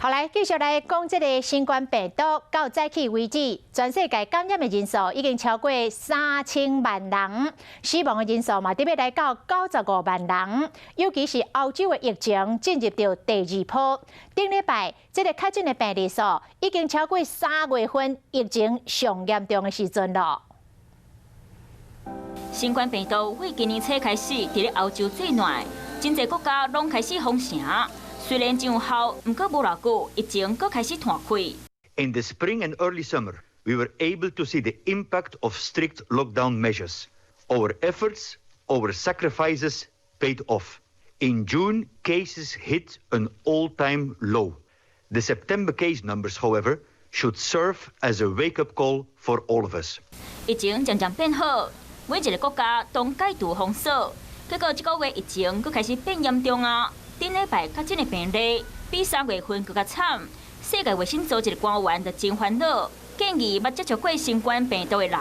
好来，继续来讲这个新冠病毒。到早起为止，全世界感染的人数已经超过3000万人，死亡的人数嘛，特别来到95万人。尤其是欧洲的疫情进入到第2波，顶礼拜这个确诊的病例数已经超过3月份疫情上严重的时阵了。新冠病毒为今年初开始伫咧欧洲最难，真侪国家拢开始封城。 虽然真有效，不过无偌久，疫情佫开始摊开。In the spring and early summer, we were able to see the impact of strict lockdown measures. Our efforts, our sacrifices paid off. In June, cases hit an all-time low. The September case numbers, however, should serve as a wake-up call for all of us. 疫情渐渐变好，每一个国家都解除封锁，结果这个月疫情佫开始变严重啊！ 顶礼拜确诊的病例比3月份更加惨，世界卫生组织的官员就真烦恼，建议捌接触过新冠病毒的人，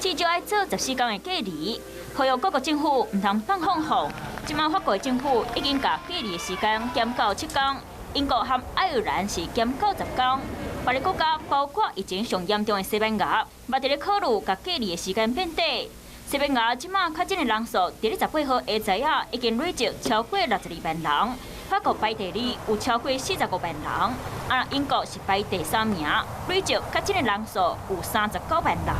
至少要做14天的隔离。呼吁各国政府唔通放放放。即马法国政府已经把隔离的时间减到7天，英国和爱尔兰是减90天。别个国家包括疫情上严重的西班牙，嘛伫咧考虑把隔离的时间变短。 西班牙即马确诊的人数，伫咧18号下早啊，已经累积超过62万人。法国排第2，有超过45万人。英国是排第3名，累积确诊的人数有39万人。